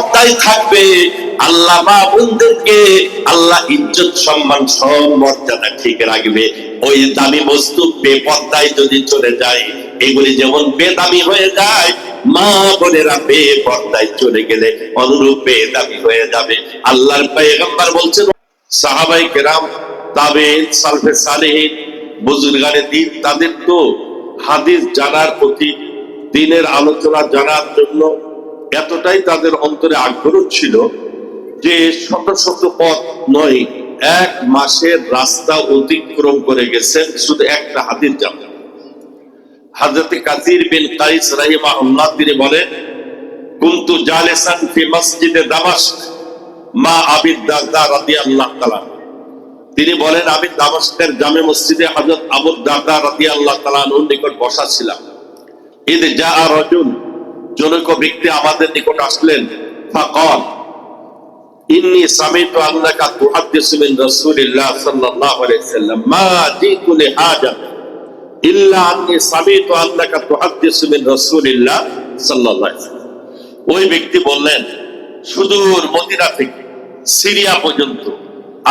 বেপর্দায় থাকবে, আল্লাহ মা বোনদেরকে আল্লাহ ইজ্জত সম্মান সব মর্যাদা ঠিক রাখবে। ওই দামি বস্তু বেপর্দায় যদি চলে যায়, এগুলি যেমন বেদামি হয়ে যায়, মা বোনেরা বেপর্দায় চলে গেলে অনুরূপ বেদামি হয়ে যাবে। আল্লাহর পয়গম্বর বলছেন, সাহাবায়ে কেরাম, তাবেঈন, সালফে সালেহিন, বুজুর্গানে দ্বীন, তাদের তো হাদিস জানার প্রতি, দ্বীনের আলোচনা জানার জন্য এতটাই তাদের অন্তরে আগ্রহ ছিল যে শত শত পথ নয়, 1 মাসের রাস্তা অতিক্রম করে গেছেন শুধু একটা হাদিস জানতে। হযরত কাসির বিন কাইস রাহিমাহুল্লাহ তিনি বলেন, কুনতু জালিসান ফি মসজিদে দামাশক মা আবি দারদা রাদিয়াল্লাহু তাআলা। তিনি বলেন, আমি দামাশকের জামে মসজিদে হযরত আবু দারদা রাদিয়াল্লাহু তাআলা এর নিকট বসা ছিলাম। ইদ জাআ রাজুল, জনৈক ব্যক্তি আমাদের নিকট আসলেন। ফাকাল ইন্নী সামিতু আন্নাকা তুহাদ্দিসু মিন রাসূলিল্লাহ সাল্লাল্লাহু আলাইহি ওয়াসাল্লাম মা জিতু লিহাজা ইল্লা আন্নী সামিতু আন্নাকা তুহাদ্দিসু মিন রাসূলিল্লাহ সাল্লাল্লাহু আলাইহি ওয়াসাল্লাম। ওই ব্যক্তি বললেন, সুদূর মদিনা থেকে সিরিয়া পর্যন্ত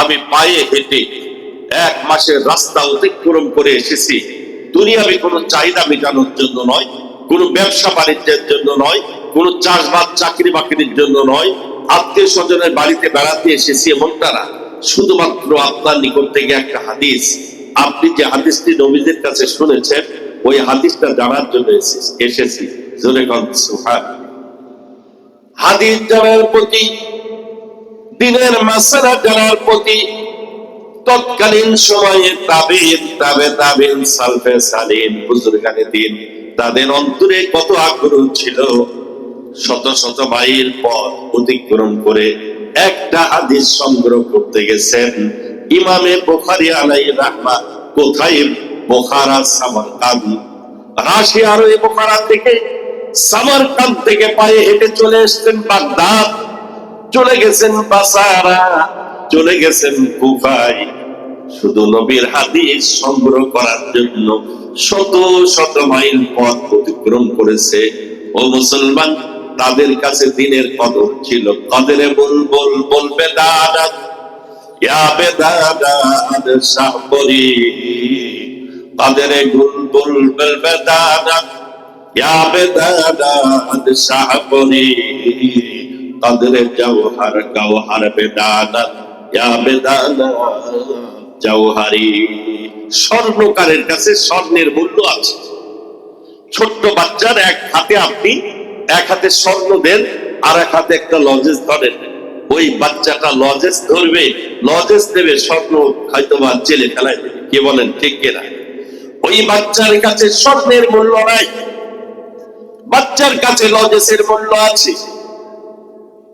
আমি পায়ে হেঁটে 1 মাসের রাস্তা অতিক্রম করে এসেছি। দুনিয়াবি কোনো চাহিদা মেটানোর জন্য নয়, কোনো ব্যবসা বাণিজ্যের জন্য নয়, কোনো চাষবাস চাকরি বাকরির জন্য নয়, আত্মীয় স্বজনের বাড়িতে বেড়াতে এসেছি এমনটা না। শুধুমাত্র আপনার নিকট থেকে একটা হাদিস, আপনি যে হাদিসটি নবীদের কাছে শুনেছেন, ওই হাদিসটা জানার জন্য এসেছি। জোরে বলুন সুবহানাল্লাহ। হাদিস জানার প্রতি, দ্বীনের মাসআলা জানার প্রতি তৎকালীন সময়ে তাবেঈন, তাবেঈন, সালফে সালেহিন, বুজুর্গানে দ্বীন, তাদের অন্তরে কত আগ্রহ ছিল। শত শত মাইল পথ অতিক্রম করে একটা হাদিস সংগ্রহ করতে গেছেন। ইমামে বুখারী আলাইহির রাহমাত কোথায়? বুখারা, সামারকান্দ, রাশিয়ার ওই বুখারা থেকে, সামারকান্দ থেকে পায়ে হেঁটে চলে এসেছেন বাগদাদ, চলে গেছেন বাসারা, চলে গেছেন কুফায়, শুধু নবীর হাদিস সংগ্রহ করার জন্য শত শত মাইল পথ অতিক্রম করেছে। ও মুসলমান, তাদের কাছে দ্বীনের কদর ছিল। কদরে বুলবুল বলবে দাদাত, ইয়া বেদাদাত শাহবরি, কদরে বুলবুল বলবে দাদাত, ইয়া বেদাদাত শাহবরি, কদরে জওহর গওহর বেদাদাত, ইয়া বেদাদাত জওহরি। স্বর্ণকারের কাছে স্বর্ণের মূল্য আছে। ছোট্ট বাচ্চার এক হাতে আপনি এক হাতে স্বর্ণ দেন, আর এক হাতে একটা লজেস ধরেন, ওই বাচ্চাটা লজেস ধরবে, লজেস দেবে, স্বর্ণ হয়তো বা জেলে ফেলাই দেবে। কে বলেন ঠিক কিনা? ওই বাচ্চার কাছে স্বর্ণের মূল্য নাই, বাচ্চার কাছে লজেসের মূল্য আছে।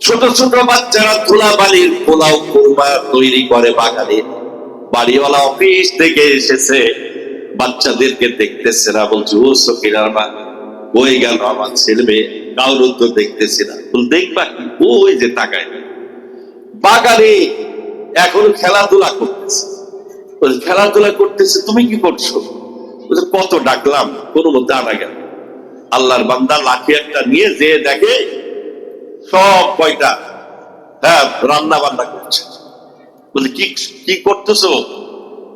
ছোট ছোট বাচ্চারা ধুলাবালির পোলাও কুরমা তৈরি করে বাগানে, বাড়িওয়ালা অফিস থেকে এসেছে, বাচ্চাদেরকে দেখতেছে না, বলছে ও সকিনার মা ওই গেল আমার ছেলে মেয়ে, কারোর তো দেখতেছি না। দেখবা ওই যে তাকায় বাগানে এখন খেলাধুলা করতেছে। খেলাধুলা করতেছে, তুমি কি করছো? কত ডাকলাম, কোনো মধ্যে আনা গেল। আল্লাহর বান্দা লাঠি একটা নিয়ে যে দেখে সব কয়টা রান্না বান্না করছে। বলছে কি কি করতেছো?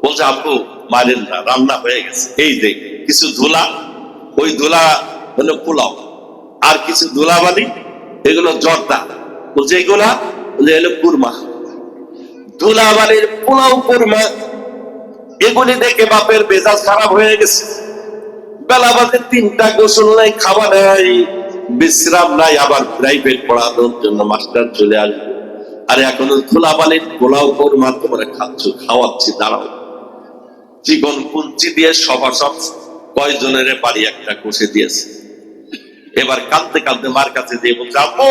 বলছে আপু মারেন না, রান্না হয়ে গেছে। এই যে কিছু ধুলা, ওই ধুলা হলো পোলাও, আর কিছু ধুলাবালি এগুলো জর্দা। বলছে এগুলা এলো কুরমা। ধুলাবালির পোলাও কুরমা এগুলি দেখে বাপের মেজাজ খারাপ হয়ে গেছে। বেলা বাজে 3টা, গোসল নাই, খাওয়া নাই, বিশ্রাম নাই, আবার প্রাইভেট পড়ানোর জন্য মাস্টার চলে আসবে। আরে এখনো ধুলাবালির পোলাও কুরমা তোমরা খাচ্ছ, খাওয়াচ্ছি, দাঁড়াও। জীবন কুঞ্চি দিয়ে সভাসদ কয়জনের বাড়ি একটা কষে দিয়েছে। এবার কাঁদতে কাঁদতে মার কাছে দিয়ে বলছে, আব্বু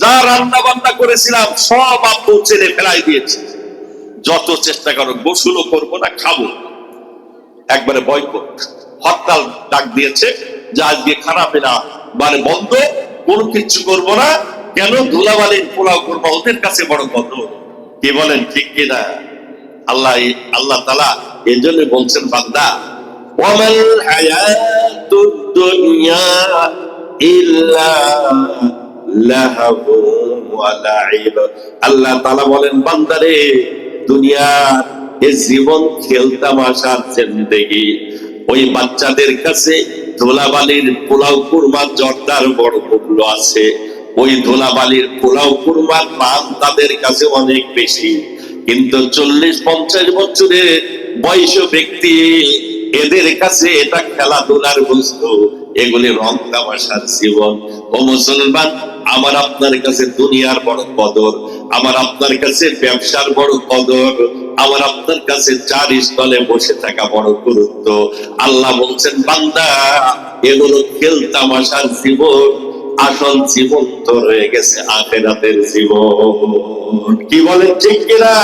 যা রান্না বান্না করেছিলাম সব আব্বু ছেলে ফেলাই দিয়েছে, যত চেষ্টা করো গোসলও করবো না, খাবো। একবারে বয়কট, হরতাল ডাক দিয়েছে যে আজকে খারাপ না, মানে বন্ধ, কোনো কিছু করবো না। কেন? ধুলাবালির পোলাও করবো, ওদের কাছে বড় কত। কি বলেন ঠিক কিনা? আল্লাহ তাআলা এই জন্য বলছেন, বান্দা ওয়ামাল হায়াতুদ দুনিয়া ইল্লা লাহবু ওয়া লাইব। আল্লাহ তাআলা বলেন, বান্দারে, দুনিয়ার এই জীবন খেলতামাশার জিন্দেগি। ওই বাচ্চাদের কাছে ধুলাবালির পোলাও কুরমার জর্দার বড় মূল্য আছে। ওই ধুলাবালির পোলাও কুরমার মান তাদের কাছে অনেক বেশি। কিন্তু 40-50 বছরের বয়স ব্যক্তি, এদের কাছে এটা খেলাধুলার বস্তু, এগুলি রং তামাশার জীবন। ও মুসলমান, আমার আপনার কাছে দুনিয়ার বড় কদর, আমার আপনার কাছে ব্যবসার বড় কদর, আমার আপনার কাছে চার স্থলে বসে থাকা বড় গুরুত্ব। আল্লাহ বলছেন, বান্দা, এগুলো খেলতামাশার জীবন, আসল জীবন তো রয়ে গেছে আখিরাতের জীবন। কি বলেন, ঠিক কিনা?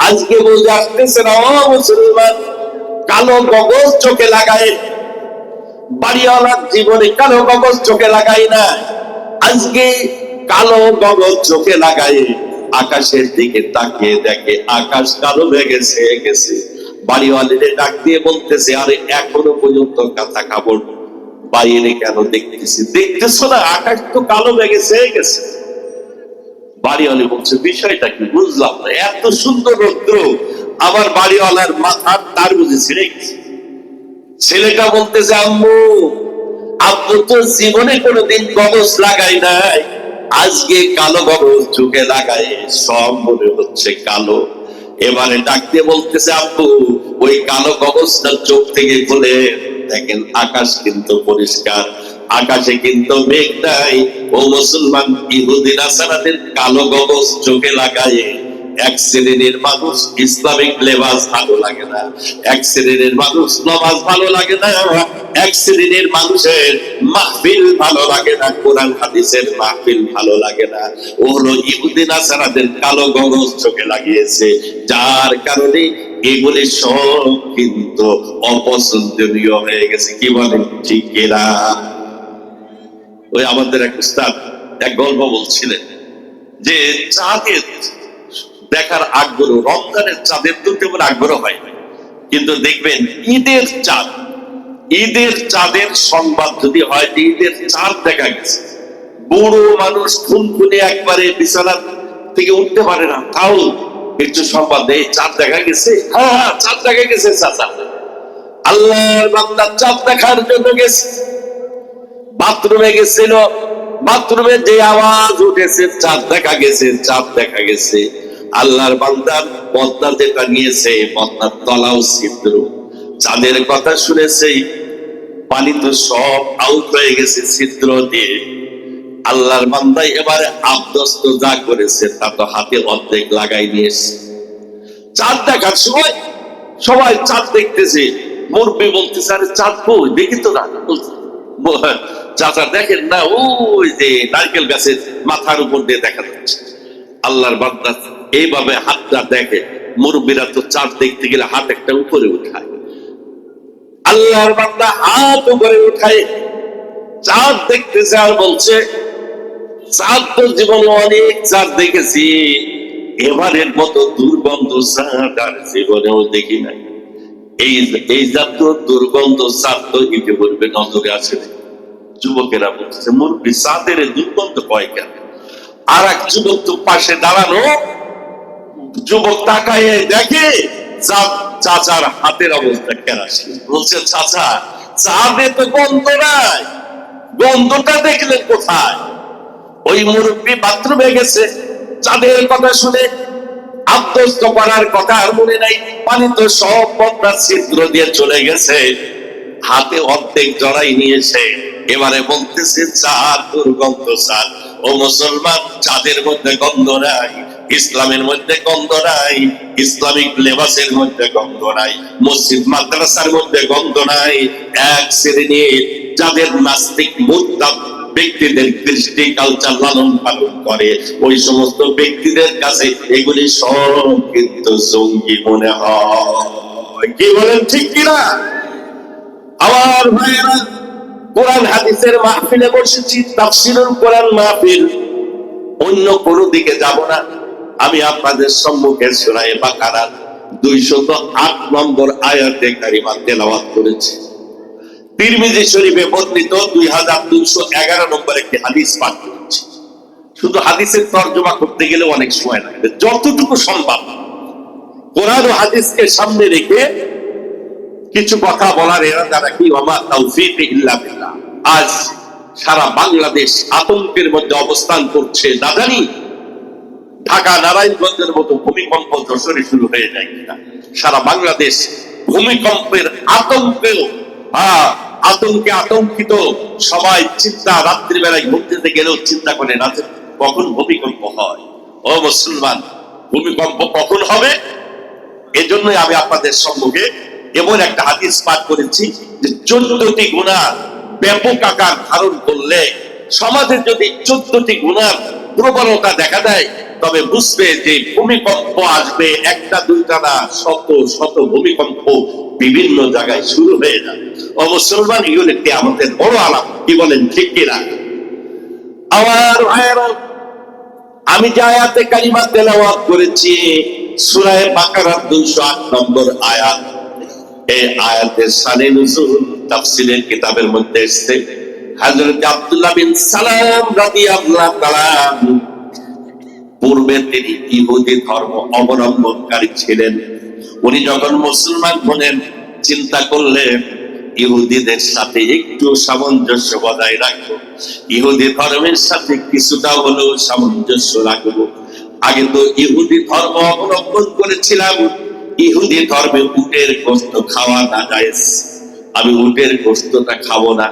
আজকে বুঝে আসতেছে না ও মুসলমান, কালো কাগজ চোখে লাগায় বাড়িওয়ালার জীবনে কালো কাগজ চোখে লাগাই না। আজকে কালো কাগজ চোখে লাগাই আকাশের দিকে তাকিয়ে দেখে আকাশ কালো হয়ে গেছে। বাড়িওয়ালিদের ডাক দিয়ে বলতেছে, আরে এখনো পর্যন্ত কাঁথা কাপড় বাইরে কেন দেখতেছি? দেখতেছো না আকাশ তো কালো হয়ে গেছে। বাড়িওয়ালি বলছে, বিষয়টা কি বুঝলাম না, এত সুন্দর রৌদ্র, আমার বাড়িওয়ালার মাথার তার বুঝে ছিঁড়ে গেছে। ছেলেটা বলতেছে, আম্মু, আব্বু তো জীবনে কোনোদিন কাগজ লাগাই নাই, আজকে কালো কাগজ চোখে লাগাই সব মনে হচ্ছে কালো। এবারে ডাক দিয়ে বলতেছে, আব্বু, ওই কালো কাগজটা চোখ থেকে খুলে দেখেন আকাশ কিন্তু পরিষ্কার, আকাশে কিন্তু মেঘ নাই। ও মুসলমান, ইহুদি নাসারাদের কালো কাগজ চোখে লাগায় এক শ্রেণীর মানুষ ইসলামিক লেবাস ভালো লাগে না, এক শ্রেণীর মানুষ নামাজ ভালো লাগে না, এক শ্রেণীর মানুষের মাহফিল ভালো লাগে না, কোরআন হাদিসের মাহফিল ভালো লাগে না। ও হলো ইহুদি নাসারাদের কালো কাগজ চোখে লাগিয়েছে, যার কারণে এগুলি সব কিন্তু অপছন্দনীয় হয়ে গেছে। কি বলেন, ঠিক কিনা? ওই আমাদের এক উস্তাদ এক গল্প বলছিলেন যে চাঁদের দেখার আগ্রহ, রমজানের চাঁদের তো তেমন আগ্রহ হয়, কিন্তু দেখবেন ঈদের চাঁদের সংবাদ যদি হয় যে ঈদের চাঁদ দেখা গেছে, বুড়ো মানুষ খুনখুনে একবারে বিছানা থেকে উঠতে পারে না, তাও একটু সংবাদ দেয়, চাঁদ দেখা গেছে, হ্যাঁ চাঁদ দেখা গেছে চাচা। আল্লাহর বান্দা চাঁদ দেখার জন্য গেছে, বাথরুমে গেছিল, বাথরুমে যে আওয়াজ উঠেছে চাঁদ দেখা গেছে। আল্লাহর বান্দার পদ্মা যেটা নিয়েছে, পদ্মার তলাও ছিদ্র, চাঁদের কথা শুনেছে, পানি তো সব আউট হয়ে গেছে ছিদ্র দিয়ে। আল্লাহর বান্দা এবারে আব্দস্ত যা করেছে তা তো হাতে অর্ধেক লাগাই নিয়েছে। চাঁদ দেখার সময় সবাই চাঁদ দেখতেছে, মুরব্বি বলতেছে, আরে চাঁদ কই, দেখি তো না। চাচা দেখেন না, ওই যে নারকেল গাছের মাথার উপর দিয়ে দেখা যাচ্ছে। আল্লাহর বান্দা এইভাবে হাতটা দেখে, মুরব্বীরা তো চাঁদ দেখতে গেলে হাত একটা উপরে উঠায়, আল্লাহর বান্দা হাত উপরে উঠায় চাঁদ দেখতেছে আর বলছে, চাঁদ তো জীবনে অনেক চাঁদ দেখেছি, এবারের মতো দুর্গন্ধ চাঁদ আর জীবনেও দেখি নাই। এই জাতীয় দুর্গন্ধ চাঁদ তো ইতিপূর্বে নজরে আসে। যুবকেরা বলছে, মুরব্বী চাঁদের দুর্গন্ধ কয় কেন? আর এক যুবক তো পাশে দাঁড়ানো, যুবক তাকায় দেখে চাচার হাতের অবস্থা কেরাসিন। বলছে, চাচা, চাঁদে তো গন্ধ নাই, গন্ধটা দেখলেন কোথায়? ওই মুরব্বী বাথরুমে গেছে, চাঁদের কথা শুনে আত্মস্থ করার কথা আর মনে নাই, পানি তো সব পদ্মার ছিদ্র দিয়ে চলে গেছে, হাতে অর্ধেক জড়াই নিয়েছে। এবারে বলতেছে, চাঁদ দুর্গন্ধ চাঁদ। ও মুসলমান, চাঁদের মধ্যে গন্ধ নাই, ইসলামের মধ্যে গন্ধ নাই, ইসলামিক লেবাসের মধ্যে গন্ধ নাই, মসজিদ মাদ্রাসার মধ্যে গন্ধ নাই। এক শ্রেণীর যাদের নাস্তিক মুরতাদ ব্যক্তিদের কৃষ্টি কালচার লালন পালন করে, ওই সমস্ত ব্যক্তিদের কাছে এগুলি সব কিন্তু জঙ্গি মনে হয়। কি বলেন, ঠিক কিনা? আমার ভাইয়েরা, কোরআন হাদিসের মাহফিলে বসেছি, তাফসীরুল কোরআন মাহফিল, অন্য কোন দিকে যাব না। আমি আপনাদের সম্মুখে সূরা বাকারার 208 নম্বর আয়াতে কারিমা তেলাওয়াত করেছি। তিরমিজি শরীফে বর্ণিত 2211 নম্বর একটি হাদিস পাঠ করেছি। শুধু হাদিসের তর্জমা করতে গেলে অনেক সময় লাগবে। যতটুকু সম্ভব কোরআন ও হাদিসকে সামনে রেখে কিছু কথা বলার এরাদা রাখি। ওয়া তাওফীক ইল্লা বিল্লাহ। আজ সারা বাংলাদেশ আতঙ্কের মধ্যে অবস্থান করছে, না জানি ঢাকা নারায়ণগঞ্জের মতো ভূমিকম্প যশোরে শুরু হয়ে যায় কিনা। সারা বাংলাদেশ ভূমিকম্পের আতঙ্কেও আতঙ্কে আতঙ্কিত, সবাই চিন্তা, রাত্রিবেলায় ঘুরতে গেলেও চিন্তা করে রাতে কখন ভূমিকম্প হয়। ও মুসলমান, ভূমিকম্প কখন হবে? এজন্যই আমি আপনাদের সম্মুখে এমন একটা হাদিস পাঠ করেছি যে 14টি গুনাহ ব্যাপক আকার ধারণ করলে, সমাজে যদি 14টি গুনার প্রবণতা দেখা দেয়, তবে বুঝবে যে ভূমিকম্প আসবে, একটা দুইটা না, শত শত ভূমিকম্প বিভিন্ন জায়গায় শুরু হয়ে যাবে। ও মুসলমান, এগুলো একটি আমাদের বড় আলাপ, কি বলেন ঠিক কিনা? আমার ভাইয়েরা, আমি যে আয়াতে কালিমা তেলাওয়াত করেছি সূরা বাকারার 208 নম্বর আয়াত, এই আয়াতের শানে নুজুল তাফসীরের কিতাবের মধ্যে এসেছে। হযরত আব্দুল্লাহ বিন সালাম রাদিয়াল্লাহু তাআলা পূর্বে তিনি ইহুদি ধর্ম অবলম্বনকারী ছিলেন। উনি যখন মুসলমান হলেন, চিন্তা করলেন ইহুদিদের সাথে একটু সামঞ্জস্য বজায় রাখবো, ইহুদি ধর্মের সাথে কিছুটা হলেও সামঞ্জস্য রাখবো। আগে তো ইহুদি ধর্ম অবলম্বন করেছিলাম, ইহুদি ধর্মে উটের গোশত খাওয়া না জায়েজ, আমি উটের গোশতটা খাবো না।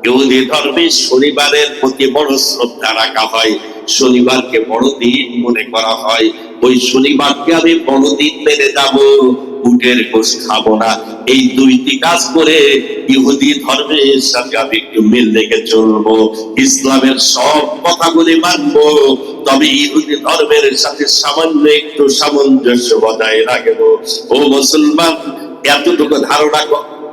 ইহুদি ধর্মে শনিবারের প্রতি বড় শ্রদ্ধা রাখা হয়, শনিবারকে বড়দিন মনে করা হয়, ওই শনিবারকে আমি বড়দিন মেনে যাব, উটের গোশত খাবো না। এই দুইটি কাজ করে ইহুদি ধর্মের সাথে আমি একটু মিল রেখে চলবো, ইসলামের সব কথাগুলি মানবো, তবে ইহুদি ধর্মের সাথে সামান্য একটু সামঞ্জস্য বজায় রাখবো। ও মুসলমান, এতটুকু ধারণা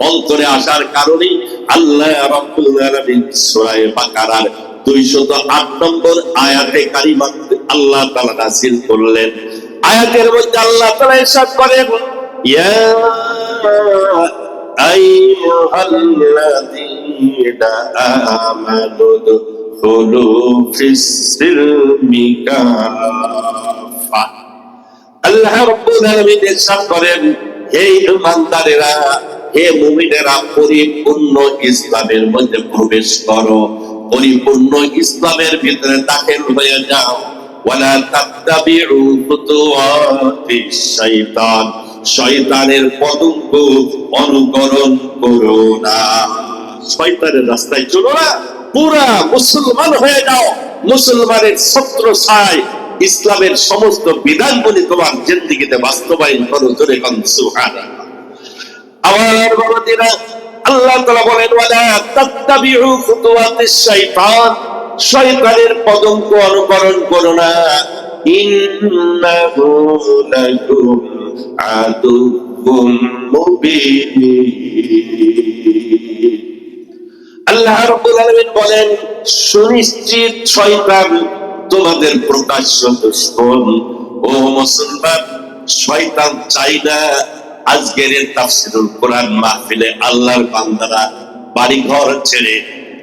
অন্তরে আসার কারণে আল্লাহ রাব্বুল আলামিন সূরা বাকারার 208 নম্বর আয়াতে কারিমা আল্লাহ তাআলা নাযিল করলেন। আয়াতের মধ্যে আল্লাহ তাআলা ইরশাদ করেন, ইয়া আইয়ুহাল্লাযীনা আমানু দুখুলু ফিস-সিলমি কাফা। আল্লাহ রাব্বুল আলামিন ইরশাদ করেন, হে ঈমানদারেরা, হে মুমিনেরা, পরিপূর্ণ ইসলামের মধ্যে প্রবেশ করো, পরিপূর্ণ ইসলামের ভিতরে দাখিল হয়ে যাও। ওয়ালা তাত্তাবিউ খুতুওয়াতিশ শাইতান, শয়তানের পদঙ্ক অনুকরণ করো না, শয়তানের রাস্তায় চলো না, পুরা মুসলমান হয়ে যাও, মুসলমানের ছত্র ছায় ইসলামের সমস্ত বিধানগুলি তোমার জিন্দেগিতে বাস্তবায়ন করো। জোরে কোন সুবহানাল্লাহ। আমার বাবাজিরা, আল্লাহ তাআলা বলেন, ওয়ালা তাত্তাবিউ খুতুওয়াতিশ শাইতান, শয়তানের পদঙ্ক অনুকরণ করো না, ইন্নাহু লাকুম আদুউম মুবিন। আল্লাহ রাব্বুল আলামিন বলেন, সুনিশ্চিত শয়তান তোমাদের প্রকাশ্য দুশমন। ও মুসলমান, শয়তান চাই না আজকের তাফসীরুল কোরআন মাহফিলে আল্লাহর বান্দারা বাড়ি ঘর ছেড়ে,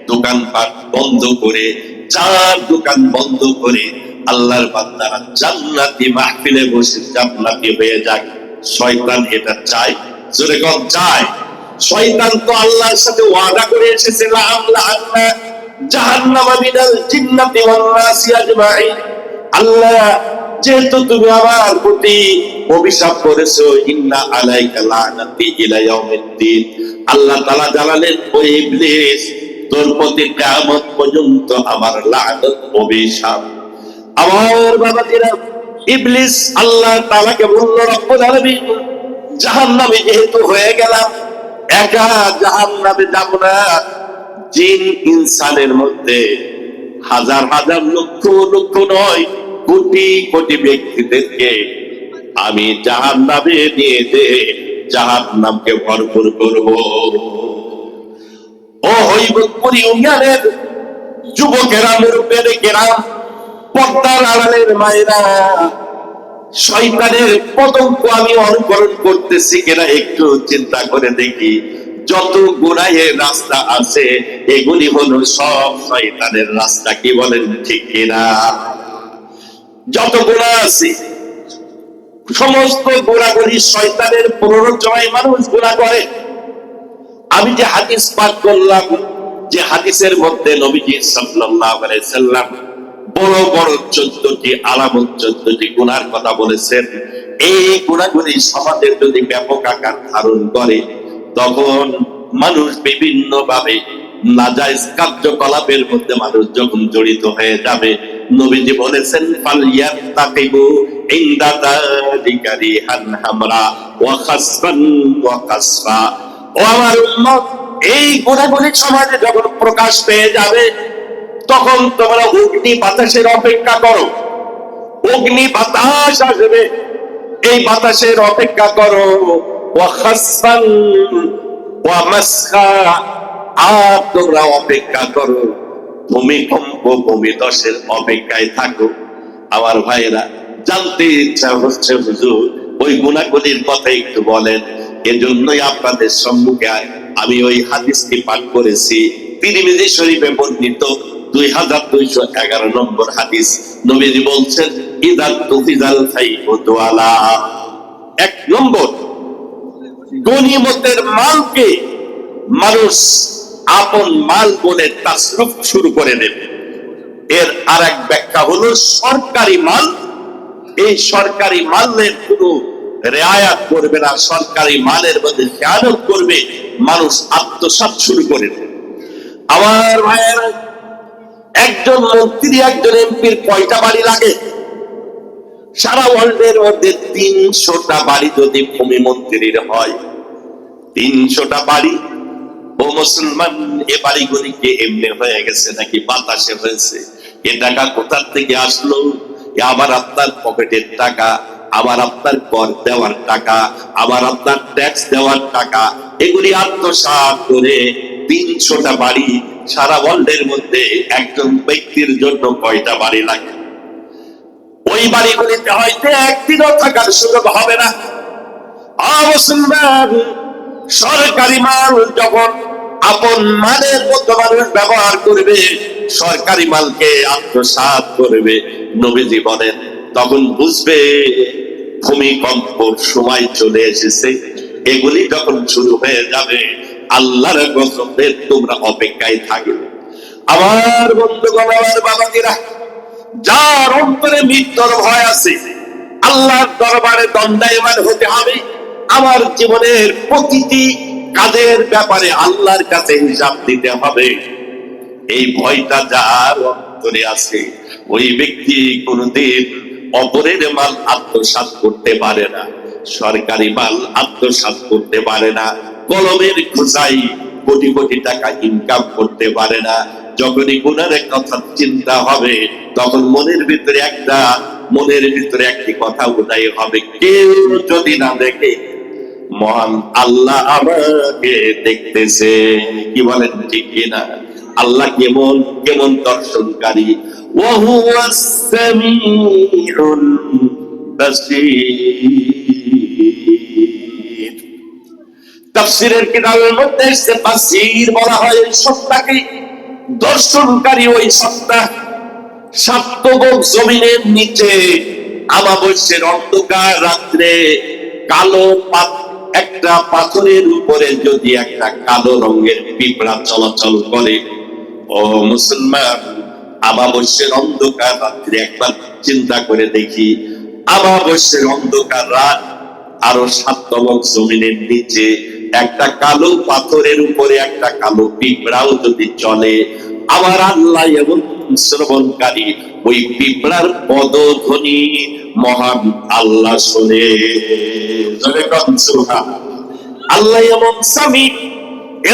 দোকানপাট বন্ধ করে, চার দোকান বন্ধ করে আল্লাহর বান্দারা জান্নাতি মাহফিলে বসে জান্নাতি হয়ে যাক। শয়তান এটা চায়, জোরে কোন চায়? শয়তান তো আল্লাহর সাথে ওয়াদা করে এসেছে, লা আমলাআন্না জাহান্নামা মিনাল জিন্নাতি ওয়ান নাসি আজমাইন। আল্লাহ, যেহেতু তুমি আমার প্রতি অভিশাপ করেছো, ইন্না আলাইকা লানাতি ইলা ইয়াউমিদ্দিন, আল্লাহ তাআলা জানালেন, ও ইবলিস, তোর প্রতি কিয়ামত পর্যন্ত আমার লানত, অভিশাপ। আমার বাবাজিরা, ইবলিস আল্লাহ তাআলাকে বলল, রব্বুল আলামিন, জাহান্নামে যেহেতু হয়ে গেলাম, একা জাহান্নামে যাব না, জিন ইনসানের মধ্যে হাজার হাজার লক্ষ লক্ষ নয়, কোটি কোটি ব্যক্তিদেরকে আমি জাহান্নামে নিয়ে যে জাহান্নামকে ভরপুর করব। ও হইবপুর ইউনিয়নের যুবকেরা, মুরব্বিয়েরা, পর্দার আড়ালের মায়েরা, শয়তানের পদঙ্ক আমি অনুকরণ করতেছি কিনা একটু চিন্তা করে দেখি। যত গুনাহের রাস্তা আছে এগুলি হলো সব শয়তানের রাস্তা। কি বলেন ঠিক কিনা? যত গুনাহ আছে সমস্ত গোড়াগড়ি শয়তানের প্ররোচনায় মানুষ গুনাহ করে। আমি যে হাদিস পাঠ করলাম, যে হাদিসের মধ্যে নবীজি সাল্লাল্লাহু আলাইহি সাল্লাম বড় বড় 14টি আলামত, 14টি গুনার কথা বলেছেন, এই গুনাহগুলি সমাজের যদি ব্যাপক আকার ধারণ করে তখন মানুষ বিভিন্ন ভাবে নাজায়েজ কার্যকলাপের মধ্যে মানুষ যখন জড়িত হয়ে যাবে, নবীজি বলেছেন ফালিয়াতাকিবু ইনদা যালিকা রিহান হামরা ওয়া খাসফান ওয়া কাসফা। ও আমার উম্মত, এই গুনাহগুলি সমাজে যখন প্রকাশ পেয়ে যাবে তখন তোমরা অগ্নি বাতাসের অপেক্ষা করো। অগ্নি বাতাস আসবে, এই বাতাসের অপেক্ষা করো। ওয়া খাসফান ওয়া মাসখা, আর তোমরা অপেক্ষা করো ভূমিকম্প, ভূমিধসের অপেক্ষায় থাকো। আমার ভাইরা, জানতে ইচ্ছা হচ্ছে হুজুর ওই গুনাহগুলির কথা একটু বলেন। এজন্যই আপনাদের সম্মুখে আমি ওই হাদিসটি পাঠ করেছি, তিরমিজি শরীফে বর্ণিত 2211 নম্বর হাদিস। নবীজি বলছেন ইদা তুফিজাল ফাইকুতু আলা, 1 নম্বর, গনিমতের মালকে মানুষ আপন মাল বলে তাসরুফ শুরু করে দেবে। এর আরেক ব্যাখ্যা হলো সরকারি মাল, এই সরকারি মালের কোনো রেয়াত করবে না, সরকারি মালের মধ্যে খেয়ানত করবে, মানুষ আত্মসাৎ শুরু করে দেবে। আমার ভাইয়েরা, একজন মন্ত্রী, একজন এমপির কয়টা বাড়ি লাগে? সারা ওয়ার্ল্ডের মধ্যে 300টা বাড়ি যদি ভূমি মন্ত্রীর হয়, 300টা বাড়ি। ও মুসলমান, এ বাড়িগুলি কি এমনি হয়ে গেছে নাকি বাতাসে হয়েছে? এ টাকা কোথা থেকে আসলো? আমার আপনার পকেটের টাকা, আমার আপনার কর দেওয়ার টাকা, আমার আপনার ট্যাক্স দেওয়ার টাকা, এগুলি আত্মসাৎ করে 300টা বাড়ি। সারা ওয়ার্ল্ডের মধ্যে একজন ব্যক্তির জন্য কয়টা বাড়ি লাগে? ওই বাড়িগুলিতে হয়তো একদিনও থাকার সুযোগ হবে না। মুসলমান, সরকারি মাল যখন আপন মালের মতো মানুষ ব্যবহার করবে, সরকারি মালকে আত্মসাৎ করবে, নবীজি বলেন তখন বুঝবে ভূমিকম্পর সময় চলে এসেছে। এগুলি যখন শুরু হয়ে যাবে আল্লাহর গজবের তোমরা অপেক্ষায় থাকবে। আমার বন্ধুগণ, আমার বাবাজিরা, যার অন্তরে মৃত্যুর ভয় আছে, আল্লাহর দরবারে দণ্ডায়মান হতে হবে। আমার জীবনের প্রতিটি কাজের ব্যাপারে আল্লাহর কাছে হিসাব দিতে হবে। এই ভয়টা যার অন্তরে আছে, ওই ব্যক্তি কোনদিন অপরের মাল আত্মসাৎ করতে পারে না, সরকারি মাল আত্মসাৎ করতে পারে না, কলমের খোঁজাই কোটি কোটি টাকা ইনকাম করতে পারে না। যখনই গুনার কথা চিন্তা হবে তখন মনের ভিতরে একটি কথা উদয় হবে, কেউ যদি না দেখে মহান আল্লাহ আমাকে দেখতেছে। কি বলেন ঠিক কিনা? আল্লাহ কেমন কেমন দর্শনকারী। ওয়া হুয়াস সামিউল বাসীর। তাফসীরের কিতাবের মধ্যে এসে বাসীর বলা হয় এই সত্তাকে, দর্শনকারী ওই সত্তা। সাতবক জমিনের নিচে আমাবস্যের অন্ধকার রাত্রে কালো একটা পাথরের উপরে যদি একটা কালো রঙের পিঁপড়া চলাচল করে, ও মুসলমান, আমাবস্যের অন্ধকার রাত্রে একবার চিন্তা করে দেখি, আমাবস্যের অন্ধকার রাত, আরো সাতবক জমিনের নিচে একটা কালো পাথরের উপরে একটা কালো পিঁপড়াও যদি চলে, আমার আল্লাহ এবং শ্রবণকারী ওই পিঁপড়ার পদধ্বনি মহান আল্লাহ শোনে। আল্লাহ এমন স্বামী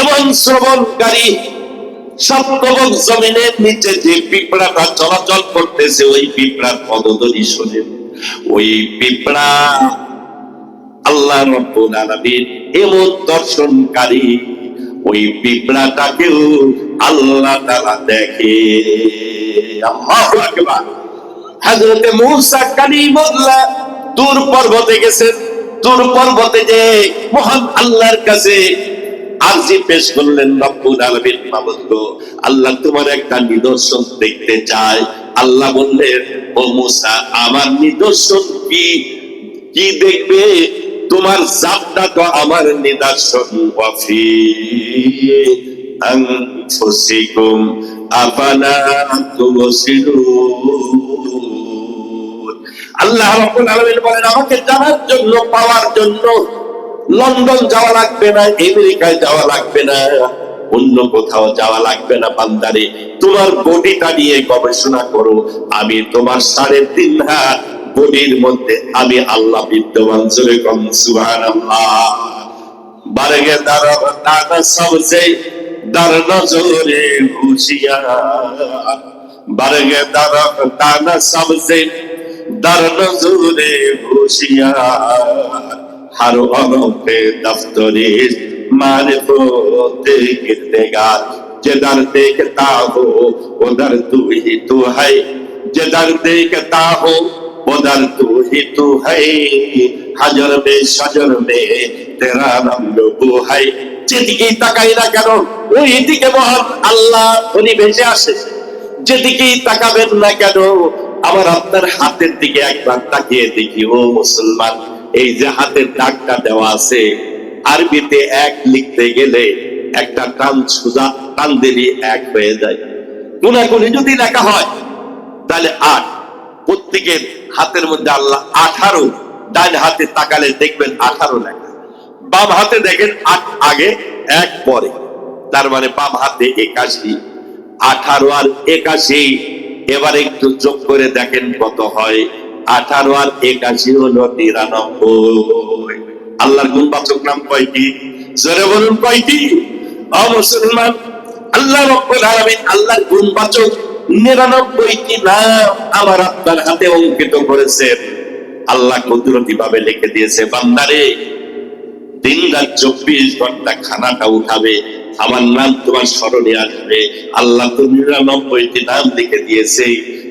এবং শ্রবণকারী। সাতবক জমিনের নিচে যে পিঁপড়াটা চলাচল করতেছে ওই পিঁপড়ার পদধ্বনি শোনে। ওই পিঁপড়া আল্লাহ রাব্বুল আলামিন এমন দর্শনকারী, ওই পিঁপড়াটাকেও আল্লাহ তাআলা দেখে। আল্লাহু আকবার। হযরত মূসা কালিমুল্লাহ তুর পর্বতে গেছেন। তুর পর্বতে যে মহান আল্লাহর কাছে আরজি পেশ করলেন, রব্বুল আলামিন মাবুদ গো, আল্লাহ তোমার একটা নিদর্শন দেখতে চাই। আল্লাহ বললেন, ও মুসা, আমার নিদর্শন কি? কি দেখবে? তোমার জাতটা তো আমার নিদর্শন। ওয়াফি আনফুসিকুম আফালা তুবসিরুন। আল্লাহ রাব্বুল আলামিন বলেন, আমাকে জানার জন্য, পাওয়ার জন্য লন্ডন যাওয়া লাগবে না, আমেরিকায় যাওয়া লাগবে না, অন্য কোথাও যাওয়া লাগবে না। বান্দারে, তোমার বডিটা নিয়ে গবেষণা করো। আমি তোমার 3.5 হাত বডির মধ্যে আমি আল্লাহ বিদ্যমান। জোরে কোন সুবহানাল্লাহ। বারগে দানা সবসে দার নজরে হুশিয়ার, বারগে দানা সবসে দার নজরে হুশিয়ার, हर औरों पे दफ्तरी मारिफत गिरदेगार, जिधर देखता हो उधर तू ही तू है, जिधर देखता हो उधर तू ही तू है, हजर में शजर में तेरा नाम लबू है। যেদিকেই তাকাই না কেন ওই দিকে মহান আল্লাহ উনি ভেসে আসে। যেদিকেই তাকাবেন না কেন আমার আপনার হাতের দিকে একবার তাকিয়ে দেখি। ও মুসলমান, এই যে হাতের দাগটা দেওয়া আছে, আরবিতে এক লিখতে গেলে একটা টান সোজা টান দিলে এক হয়ে যায়। কোনাকুনি যদি লেখা হয় তাহলে 8। প্রত্যেকের হাতের মধ্যে আল্লাহ 18, ডান হাতে তাকালে দেখবেন 18 লেখা। বাম হাতে দেখেন 8 আগে 1 পরে, তার মানে বাম হাতে 81। 18 আর 81 এবার একটু যোগ করে দেখেন কত হয়। 18 আর 81 হলো 99। আল্লাহর গুণবাচক নাম কয়টি? জোরে বলুন কয়টি? ও মুসলমান, আল্লাহ রাব্বুল আলামিন আল্লাহর গুণবাচক 99টি নাম আমার আপনার হাতে অঙ্কিত করেছেন। আল্লাহ কুদরতি ভাবে লিখে দিয়েছে, বান্দারে দিন রাত 24 ঘন্টা খানাটা উঠাবে, আমার নাম তোমার স্মরণে আসবে। আল্লাহ তো 99টি নাম লিখে দিয়েছে।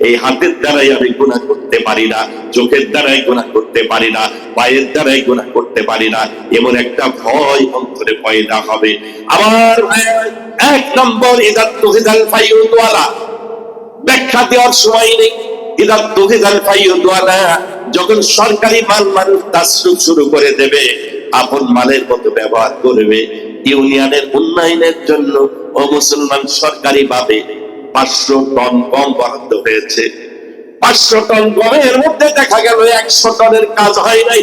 এই হাতের দ্বারাই আমি গুনাহ করতে পারি না, চোখের দ্বারাই গুনাহ করতে পারি না, পায়ের দ্বারাই গুনাহ করতে পারি না, এমন একটা ভয় অন্তরে পয়দা হবে। আমার 1 নম্বর ইদা তুহিদাল ফায়ুদওয়ালা, ব্যাখ্যা দেওয়ার সময় নেই। ইদা তুহিদাল ফায়ুদওয়ালা, যখন সরকারি মাল মানুষ তাসরুফ শুরু করে দেবে, আপন মালের মতো ব্যবহার করবে, ইউনিয়নের উন্নয়নের জন্য ও মুসলমান সরকারি ভাবে 500 টন গম বরাদ্দ হয়েছে। 500 টন গমের মধ্যে দেখা গেল 100 টনের কাজ হয় নাই,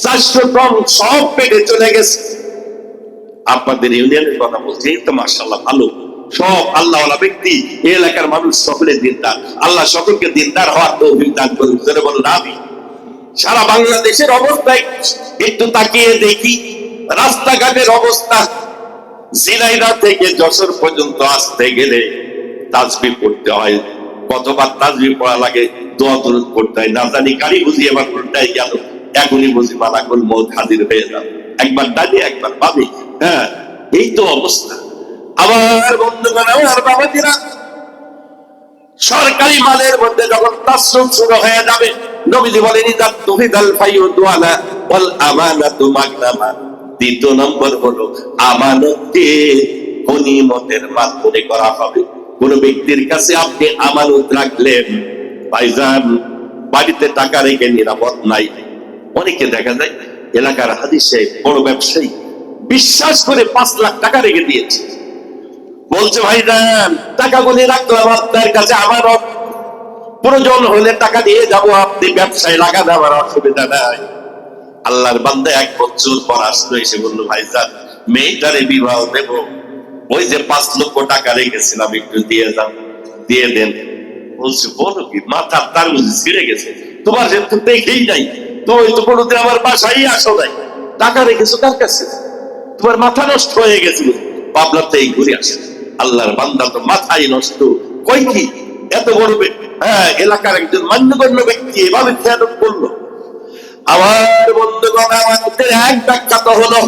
400 টন সব পেটে চলে গেছে। আপনাদের ইউনিয়নের কথা বলছি, এই তো মাশাআল্লাহ ভালো, সব আল্লাহওয়ালা ব্যক্তি, এই এলাকার মানুষ সকলে দিনদার। আল্লাহ সকলকে দিনদার হওয়ার তৌফিক দান করুন। জোরে বলুন আমিন। সারা বাংলাদেশের অবস্থায় একটু তাকিয়ে দেখি, রাস্তাঘাটের অবস্থা। ঝিনাইদহ থেকে যশোর পর্যন্ত আসতে গেলে তাসবিহ পড়তে হয়। কতবার তাসবিহ পড়া লাগে, দোয়া দরুদ পড়তে হয়। না জানি গাড়ি বুঝি এবার উল্টাই গেল, এখনই বুঝি মালাকুল মউত হাজির হয়ে যাবে, একবার ডানে একবার বামে। হ্যাঁ, এই তো অবস্থা। আমার বন্ধুগণ, আমার বাবাজিরা, সরকারি মালের মধ্যে যখন তাসরুফ শুরু হয়ে যাবে, নবীজি বলেন ইদা তুহিদাল ফায়ুদওয়ালা ওয়াল আমানাতু মাগনামা। 2 নম্বর হলো আমানতকে গনিমতের মাধ্যমে করা হবে। কোন ব্যক্তির কাছে আপনি আমানত রাখলেন, ভাইজান বাড়িতে টাকা রেখে নিরাপদ নাই। অনেকে দেখা যায় এলাকার হাদিসে বড় ব্যবসায়ী বিশ্বাস করে 5 লাখ টাকা রেখে দিয়েছে, বলছে ভাইজান টাকা গুনে রাখলাম আপনার কাছে, আমানত, প্রয়োজন হলে টাকা দিয়ে যাব, আপনি ব্যবসায় লাগান, আমার অসুবিধা নাই। আল্লাহর বান্দা 1 বছর পর আসলো, এসে বললো ভাইজান মেয়েটারে বিবাহ দেব, ওই যে 5 লক্ষ টাকা রেখেছিলাম একটু দিয়ে যান, দিয়ে দেন। বলছে বলো কি, মাথার তার বুঝি ছিঁড়ে গেছে, তোমার সে তো দেখেই নাই, তুমি তো কোনোদিন আমার বাসায় আসো নাই, টাকা রেখেছো কার কাছে? তোমার মাথা নষ্ট হয়ে গেছিল, পাবলাতে এই ঘুরে আসে। আল্লাহর বান্দা তো মাথায় নষ্ট, কই কি এত বড় এলাকার একজন মান্যগণ্য ব্যক্তি এভাবে খেয়ানত করলো। আমার বন্ধুগণ, আমাদের এক ব্যাখ্যা তো হলো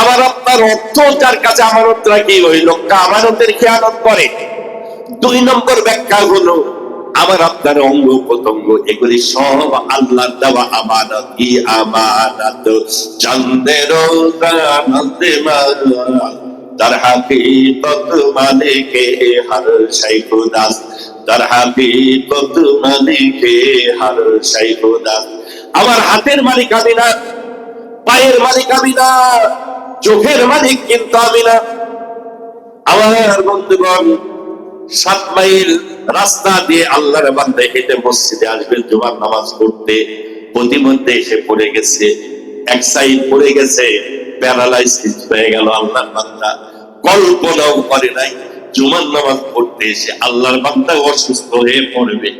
আমার আপনার অর্থ যার কাছে আমানত রাখি, ওই লোকটা আমানতের খেয়ানত করে। 2 নম্বর ব্যাখ্যা হলো আমার আপনার অঙ্গ প্রত্যঙ্গ, এগুলি সব আল্লাহর দেওয়া আমানত। কি আমানত? চাঁদের জানাতে তার হাকিকত মালিকে হর শাই খুদা, তার হাকিকত মালিকে হর শাই খুদা। আমার হাতের মালিক আমি না, পায়ের মালিক আমি না, চোখের মালিক কিন্তু আমি না। আমার বন্ধুগণ, 7 মাইল রাস্তা দিয়ে আল্লাহর বান্দা হেঁটে মসজিদে আসবেন জুমার নামাজ পড়তে, প্রতিমধ্যে এসে পড়ে গেছে, এক সাইড পড়ে গেছে, প্যারালাইসিস হয়ে গেল আল্লাহর বান্দা। কল্পনাও করে নাই জুমার নামাজ পড়তে এসে আল্লাহর বান্দা অসুস্থ হয়ে পড়বে।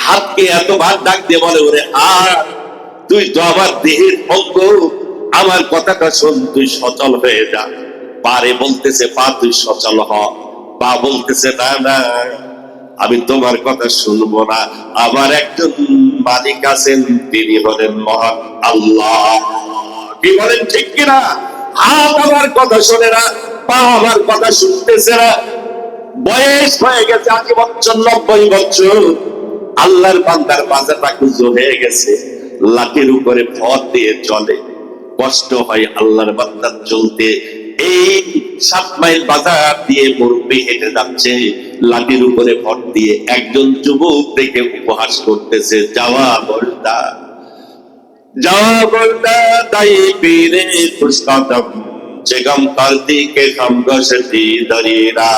হাতকে এতবার ডাক দিয়ে বলে, ওরে হাত, তুই তো আমার দেহের অঙ্গ, আমার কথাটা শোন, তুই সচল হয়ে যা। পারে বলতেছে, পা তুই সচল হ। পা বলতেছে, না না, আমি তোমার কথা শুনবো না। আমার একজন মালিক আছেন, তিনি হলেন মহান আল্লাহ। কি বলেন, ঠিক কিনা? হাত আমার কথা শোনে না, পা আমার কথা শুনতেছে না। বয়স হয়ে গেছে 80 বছর, 90 বছর। আল্লাহর বান্দার মাজাটা কুজো হয়ে গেছে, লাঠির উপরে ভর দিয়ে চলে, কষ্ট হয় আল্লাহর বান্দার চলতে। এই 7 মাইল বাজার দিয়ে মুরব্বি হেঁটে যাচ্ছে, লাঠির উপরে ভর দিয়ে। একজন যুবক দেখে উপহাস করতেছে, যাওয়া বলতা, যাওয়া বলতা, তাই পীরে খুশকদম যেগম করতি কে কম গসতি দরিরা,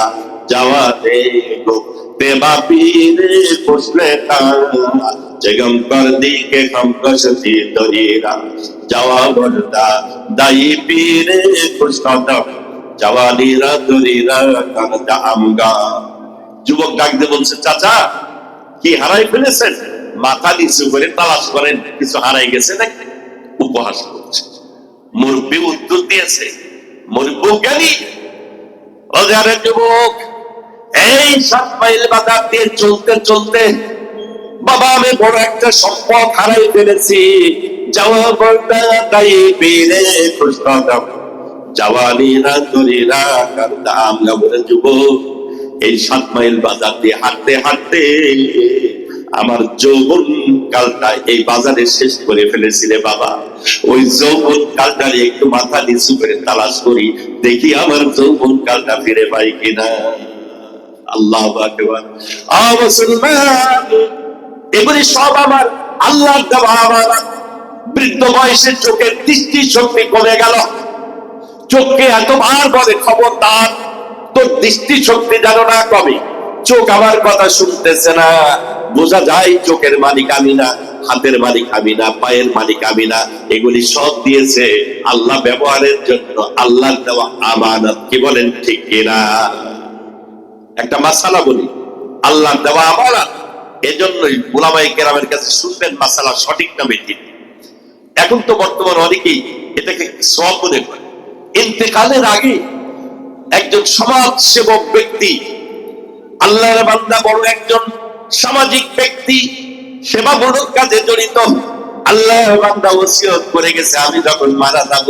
যাওয়া দেখো তেবা পীরে খুশলেতা যেগম করতি কে কম গসতি দরিরা, যাওয়া বলতা দাই পীরে খুশকদম জওয়ানিরা দরিরা কানতা আমগা। যুবক ডাক দিয়ে বলছে, চাচা কি হারাই ফেলেছেন? মাথা নিচু করে তালাশ করেন, কিছু হারাই গেছে নাকি? উপহাস করছে। মুরব্বি উত্তর দিয়েছে, মুরব্বি জ্ঞানী, রোজারের যুবক, এই 7 মাইল বাজার দিয়ে চলতে চলতে বাবা আমি বড় একটা সম্পদ হারাই ফেলেছি। যাওয়া বলতা তাই পীরে খুশকদম জওয়ানিরা দরিরা কানতা আমগা। বলে, যুবক, এই 7 মাইল বাজার দিয়ে হাঁটতে হাঁটতে আমার যৌবন কালটা এই বাজারে শেষ করে ফেলেছিলে বাবা। ওই যৌবন কালটা একটু মাথা নিচু করে তালাশ করি, দেখি আমার যৌবন কালটা ফিরে পাই কিনা। আল্লাহু আকবার। মুসলমান, এগুলি সব আমার আল্লাহর দেওয়া আমানত। বৃদ্ধ বয়সে চোখের দৃষ্টি শক্তি কমে গেল। চোখকে এতবার বলে, খবরদার, তোর দৃষ্টি শক্তি যেন না কমে। চোখ আমার কথা শুনতেছে না। বোঝা যায় চোখের মালিক আমি না, হাতের মালিক আমি না, পায়ের মালিক আমি না। এগুলি সব দিয়েছে আল্লাহ ব্যবহারের জন্য, আল্লাহর দেওয়া আমানত। কি বলেন, ঠিক কিনা? একটা মাসালা বলি, আল্লাহর দেওয়া আমানত। এজন্যই উলামায়ে কেরামের কাছে শুনবেন মাসালা সঠিক না বেঠিক। এখন তো বর্তমান অনেকেই এটাকে সওয়াব মনে করে। ইন্তেকালের আগে একজন সমাজ সেবক ব্যক্তি, আল্লাহর বান্দা, বড় একজন সামাজিক ব্যক্তি, সেবামূলক কাজে জড়িত, আল্লাহর বান্দা ওসিয়ত করে গেছে, আমি যখন মারা যাব,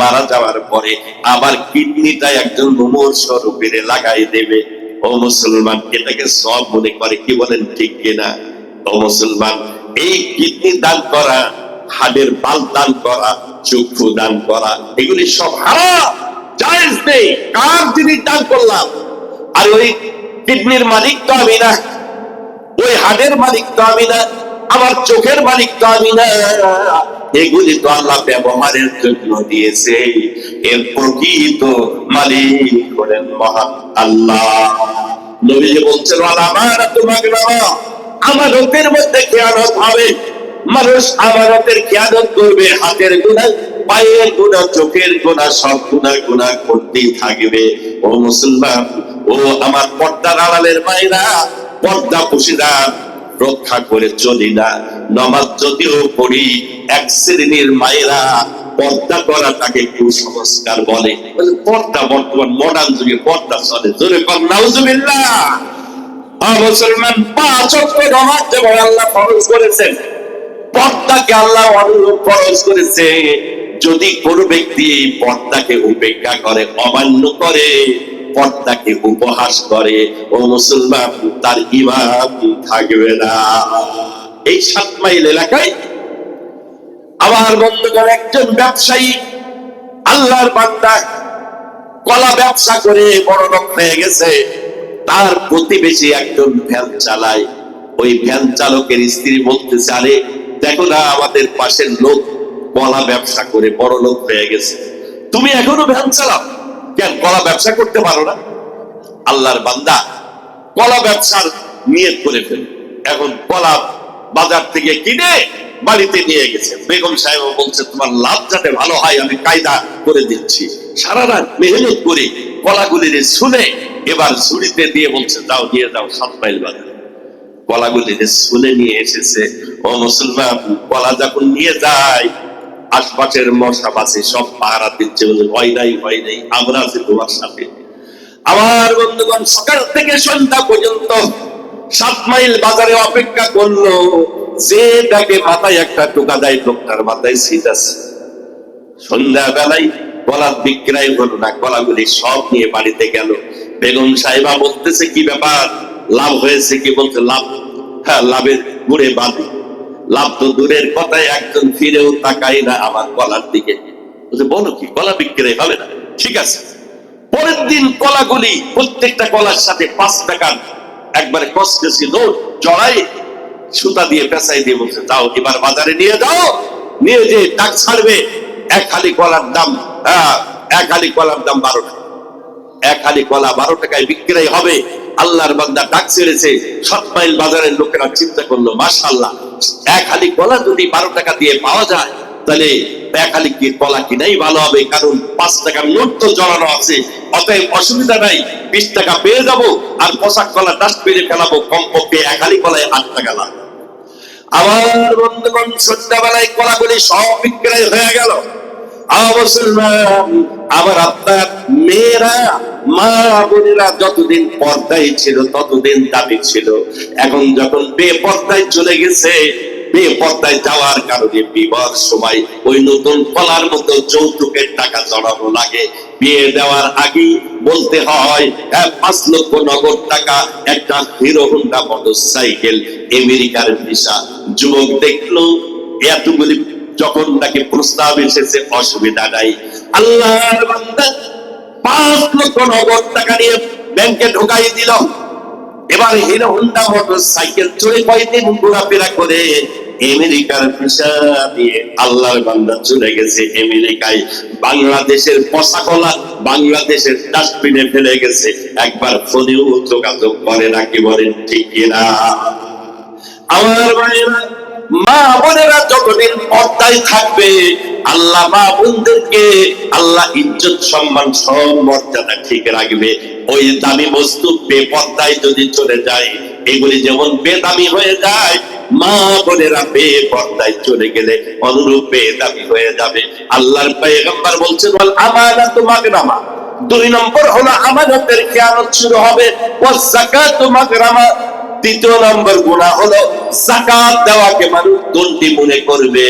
মারা যাওয়ার পরে আমার কিডনিটা একজন মুমূর্ষ রোগীরে লাগাই দেবে। ও মুসলমান, এটাকে সওয়াব মনে করে। কি বলেন, ঠিক কিনা? ও মুসলমান, এই কিডনি দান করা, হাড়ের বাল দান করা, চক্ষু দান করা, এগুলি সব হারাম, জায়েজ নেই। কার জিনিস দান করলাম? আর ওই কিডনির মালিক তো আমি না, ওই হাড়ের মালিক তো আমি না, আমার চোখের মালিক তো আমি না। এগুলি তো আল্লাহ ব্যবহারের জন্য দিয়েছে। এর প্রকৃত মালিক হলেন মহান আল্লাহ। নবীজি বলছেন, আমানতের মধ্যে খেয়ানত হবে। মানুষ আমানতের খেয়ানত করবে, হাতের গুনাহ, পায়ের গুনাহ, চোখের গুনাহ, সব গুনাহ করতেই থাকবে। ও মুসলমান, ও আমার পর্দার আড়ালের মায়েরা, পর্দা পুশিরা, রক্ষা করে চলি না। নামাজ যদিও পড়ি, এক শ্রেণীর মায়েরা পর্দা করাটাকে কুসংস্কার বলে। পর্দা বর্তমান মডার্ন যুগে পর্দা চলে, জোরে কর নাউজুবিল্লাহ। মুসলমান, 5 ওয়াক্ত নামাজ যেমন আল্লাহ ফরজ করেছেন, পর্দাকে আল্লাহ অনুরূপ ফরজ করেছে। যদি কোন ব্যক্তি পর্দাকে উপেক্ষা করে, অমান্য করে, পর্দাকে উপহাস করে, ও মুসলমান, তার ঈমান থাকবে না। এই 7 মাইল এলাকায় আমার বন্ধুগণ একজন ব্যবসায়ী, আল্লাহর বান্দা, কলা ব্যবসা করে বড় লোক হয়ে গেছে। তার প্রতিবেশী একজন ভ্যান চালায়। ওই ভ্যান চালকের স্ত্রী বলতেছে, আরে দেখো না, আমাদের পাশের লোক কলা ব্যবসা করে বড় লোক হয়ে গেছে, তুমি এখনো ভ্যান চালাও, কেন কলা ব্যবসা করতে পারো না? আল্লাহর বান্দা কলা ব্যবসার নিয়ত করে ফেলে। এখন কলা বাজার থেকে কিনে বাড়িতে নিয়ে গেছে। বেগম সাহেব বলছে, তোমার লাভ যাতে ভালো হয় আমি কায়দা করে দিচ্ছি। সারা রাত মেহনত করে কলাগুলির শুনে এবার ঝুড়িতে দিয়ে বলছে, যাও নিয়ে যাও 7 মাইল বাজারে। কলাগুলির শুনে নিয়ে এসেছে। ও মুসলমান, কলা যখন নিয়ে যায়, আশপাশের মশা মাছি সব পাহারা দিচ্ছে, বলে ভয় নাই, ভয় নেই, আমরা আছি তোমার সাথে। আমার বন্ধুগণ সকাল থেকে সন্ধ্যা পর্যন্ত 7 মাইল বাজারে অপেক্ষা করলো। যে তাকে মাথায় একটা টোকা দেয়, লোকটার মাথায় ছিট আছে। সন্ধ্যা বেলায় কলা বিক্রয় হলো না, কলাগুলি সব নিয়ে বাড়িতে গেল। বেগম সাহেবা বলতেছে, কি ব্যাপার, লাভ হয়েছে কি? বলতে, লাভ, হ্যাঁ, লাভের গুড়ে বাঁধে। লাভ তো দূরের কথায়, একজন ফিরেও তাকায় না আমার কলার দিকে। বলো কি, কলা বিক্রয় হবে না? ঠিক আছে। পরের দিন কলাগুলি প্রত্যেকটা কলার সাথে 5 টাকার একবারে কসকেসি নোট জড়াই সুতা দিয়ে পেঁচাই দিয়ে বলছে, যাও এবার বাজারে নিয়ে যাও, নিয়ে যে টাক ছাড়বে। এক হালি কলার দাম, এক হালি কলার দাম 12 টাকা। এক হালি কলা 12 টাকায় বিক্রয় হবে। আল্লাহর বান্দা ডাক ছেড়েছে। 7 মাইল বাজারের লোকেরা চিন্তা করলো, মাশাআল্লাহ, এক হালি কলা যদি 12 টাকা দিয়ে পাওয়া যায়, তাহলে এক হালি কলা কিনাই ভালো হবে, কারণ 5 টাকার নোট তো জড়ানো আছে। অতএব অসুবিধা নাই, 20 টাকা পেয়ে যাবো, আর পোশাক কলা ডাস্টবিনে ফেলাবো, কমপক্ষে এক হালি কলায় 8 টাকা লাভ। আমার বন্ধুগণ সন্ধ্যাবেলায় কলাগুলি সব বিক্রয় হয়ে গেল। আবার আপনার মেয়েরা, মা বোনেরা যতদিন পর্দায় ছিল ততদিন দাবি ছিল। এখন যখন বেপর্দায় চলে গেছে, বেপর্দায় যাওয়ার কারণে বিবাহ সময় ওই নতুন কলার মতো যৌতুকের টাকা জড়ানো লাগে। বিয়ে দেওয়ার আগেই বলতে হয় 5 লক্ষ নগদ টাকা, একটা হিরো হোন্ডা মোটরসাইকেল, আমেরিকার ভিসা। যুবক দেখলো এতগুলি যখন নাকি প্রস্তাব এসেছে, অসুবিধা নাই। আল্লাহর বান্দা 5 লক্ষ নগদ টাকা নিয়ে ব্যাংকে ঢোকাই দিল। এবার হিরো হোন্ডা মোটরসাইকেল চড়ে কয়েকদিন ঘোরাফেরা করে আমেরিকার ভিসা দিয়ে আল্লাহর বান্দা চলে গেছে আমেরিকায়। বাংলাদেশের পচা কলা বাংলাদেশের ডাস্টবিনে ফেলে গেছে। একবার ফোনেও যোগাযোগ করে নাকি, বলেন ঠিক কিনা? আমার ভাইরা, মা বোনেরা যতদিন পর্দায় থাকবে, আল্লাহ মা বোনদেরকে আল্লাহ ইজ্জত সম্মান সব মর্যাদা ঠিক রাখবে। ওই দামি বস্তু বেপর্দায় যদি চলে যায়, এগুলি যেমন বেদামি হয়ে যায়, মা বোনেরা বেপর্দায় চলে গেলে অনুরূপ বেদামি হয়ে যাবে। আল্লাহর পয়গম্বর বলছেন, ওয়াল আমানাতু মাগরামা। 2 নম্বর হলো আমানতের খেয়ানত শুরু হবে। ওয়াজ যাকাতু মাগরামা। 3 নম্বর গুনাহ হলো যাকাত দেওয়াকে মানুষ দণ্ডি মনে করবে।